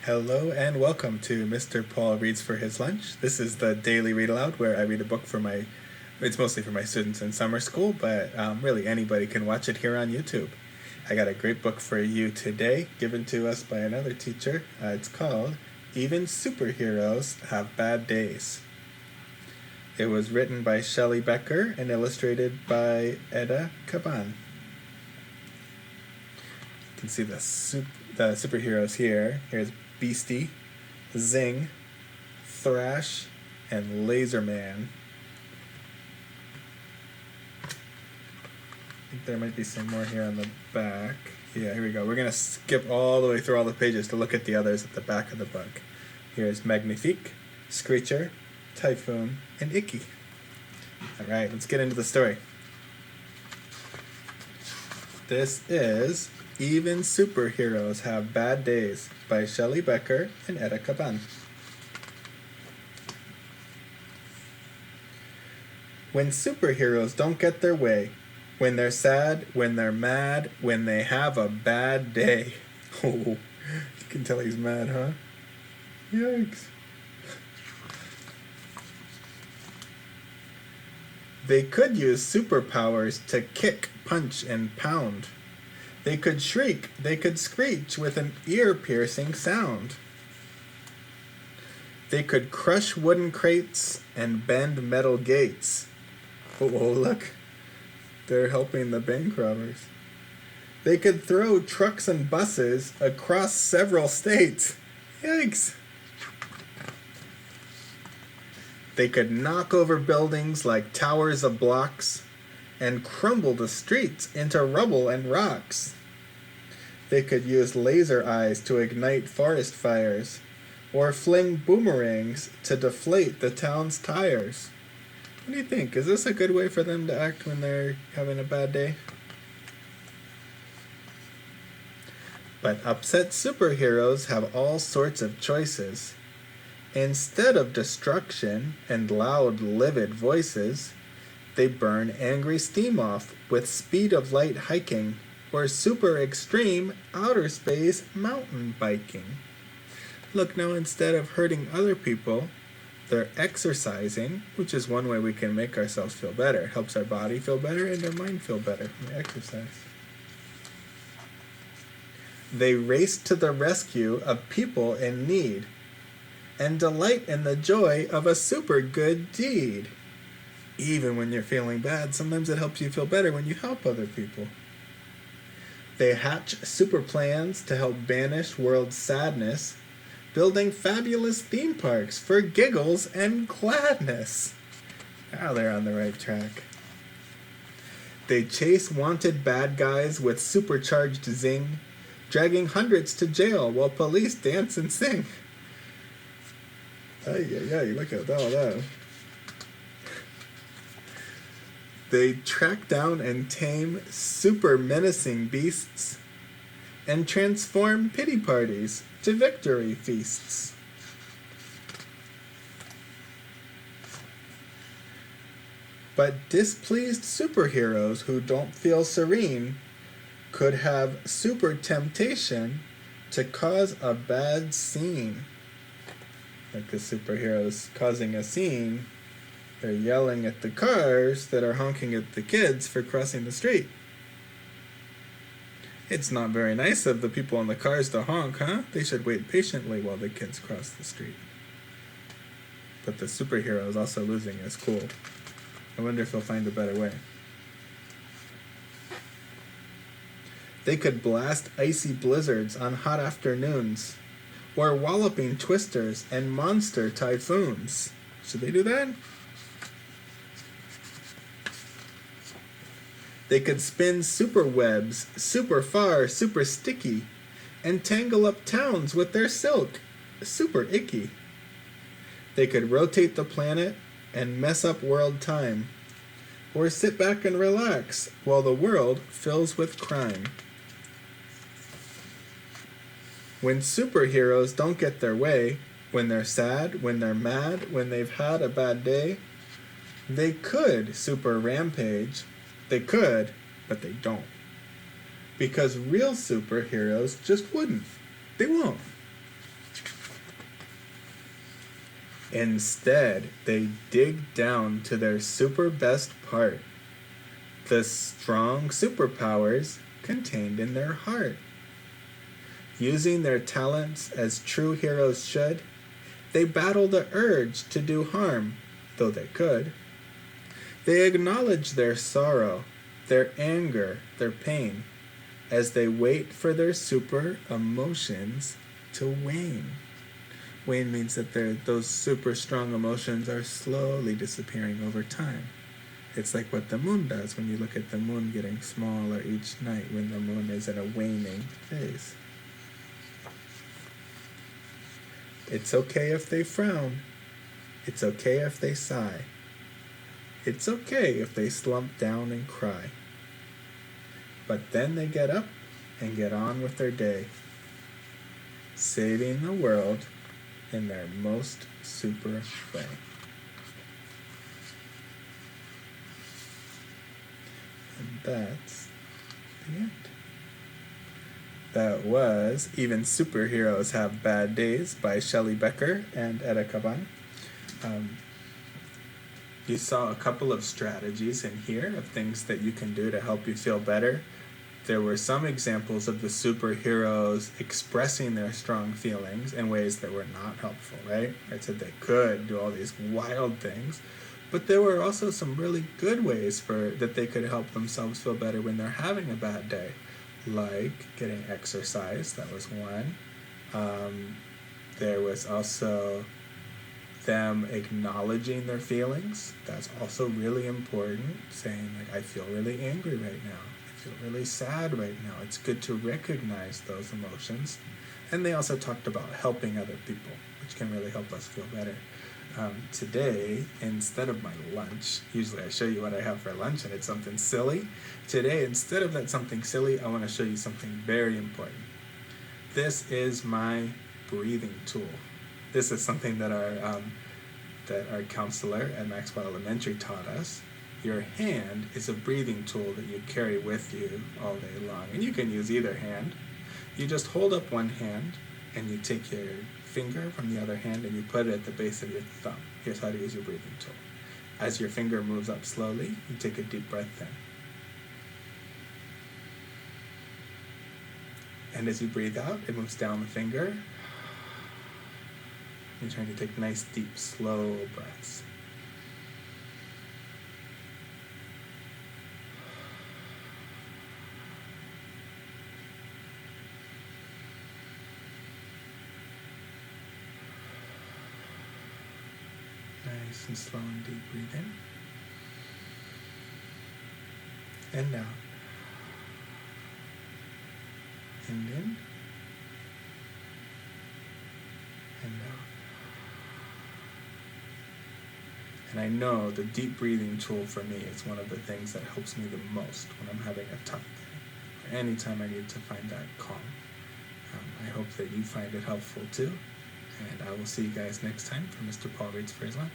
Hello and welcome to Mr. Paul Reads for His Lunch. This is the daily read aloud where I read a book for it's mostly for my students in summer school, but really anybody can watch it here on YouTube. I got a great book for you today, given to us by another teacher. It's called Even Superheroes Have Bad Days. It was written by Shelly Becker and illustrated by Kaban. You can see the superheroes here. Here's Beastie, Zing, Thrash, and Laser Man. I think there might be some more here on the back. Yeah, here we go. We're going to skip all the way through all the pages to look at the others at the back of the book. Here's Magnifique, Screecher, Typhoon, and Icky. Alright, let's get into the story. This is Even Superheroes Have Bad Days by Shelly Becker and Kaban. When superheroes don't get their way, when they're sad, when they're mad, when they have a bad day. Oh, you can tell he's mad, huh? Yikes. They could use superpowers to kick, punch, and pound. They could shriek, they could screech with an ear-piercing sound. They could crush wooden crates and bend metal gates. Oh, look. They're helping the bank robbers. They could throw trucks and buses across several states. Yikes. They could knock over buildings like towers of blocks and crumble the streets into rubble and rocks. They could use laser eyes to ignite forest fires or fling boomerangs to deflate the town's tires. What do you think? Is this a good way for them to act when they're having a bad day? But upset superheroes have all sorts of choices. Instead of destruction and loud, livid voices, they burn angry steam off with speed of light hiking or super extreme outer space mountain biking. Look, now instead of hurting other people, they're exercising, which is one way we can make ourselves feel better. It helps our body feel better and our mind feel better when we exercise. They race to the rescue of people in need and delight in the joy of a super good deed. Even when you're feeling bad, sometimes it helps you feel better when you help other people. They hatch super plans to help banish world sadness, building fabulous theme parks for giggles and gladness. Now they're on the right track. They chase wanted bad guys with supercharged zing, dragging hundreds to jail while police dance and sing. Ay, look at all that. They track down and tame super menacing beasts and transform pity parties to victory feasts. But displeased superheroes who don't feel serene could have super temptation to cause a bad scene. Like the superheroes causing a scene, they're yelling at the cars that are honking at the kids for crossing the street. It's not very nice of the people in the cars to honk, huh? They should wait patiently while the kids cross the street. But the superhero is also losing his cool. I wonder if he'll find a better way. They could blast icy blizzards on hot afternoons, or walloping twisters and monster typhoons. Should they do that? They could spin super webs, super far, super sticky, and tangle up towns with their silk, super icky. They could rotate the planet and mess up world time, or sit back and relax while the world fills with crime. When superheroes don't get their way, when they're sad, when they're mad, when they've had a bad day, they could super rampage. They could, but they don't. Because real superheroes just wouldn't. They won't. Instead, they dig down to their super best part, the strong superpowers contained in their heart. Using their talents as true heroes should, they battle the urge to do harm, though they could. They acknowledge their sorrow, their anger, their pain, as they wait for their super emotions to wane. Wane means that those super strong emotions are slowly disappearing over time. It's like what the moon does when you look at the moon getting smaller each night when the moon is in a waning phase. It's okay if they frown. It's okay if they sigh. It's okay if they slump down and cry. But then they get up and get on with their day, saving the world in their most super way. And that's the end. That was Even Superheroes Have Bad Days by Shelly, Becker, and Kaban. You saw a couple of strategies in here of things that you can do to help you feel better. There were some examples of the superheroes expressing their strong feelings in ways that were not helpful, right? I said they could do all these wild things, but there were also some really good ways that they could help themselves feel better when they're having a bad day, like getting exercise. That was one. There was also them acknowledging their feelings. That's also really important, saying like, I feel really angry right now. I feel really sad right now. It's good to recognize those emotions. And they also talked about helping other people, which can really help us feel better. Today, instead of my lunch, usually I show you what I have for lunch and it's something silly. Today, instead of that something silly, I want to show you something very important. This is my breathing tool. This is something that our counselor at Maxwell Elementary taught us. Your hand is a breathing tool that you carry with you all day long. And you can use either hand. You just hold up one hand and you take your finger from the other hand and you put it at the base of your thumb. Here's how to use your breathing tool. As your finger moves up slowly, you take a deep breath in. And as you breathe out, it moves down the finger. You're trying to take nice, deep, slow breaths. Nice and slow and deep breathe in. And out. And in. And out. And I know the deep breathing tool for me is one of the things that helps me the most when I'm having a tough day, or anytime I need to find that calm. I hope that you find it helpful too, and I will see you guys next time for Mr. Paul Reads for His Lunch.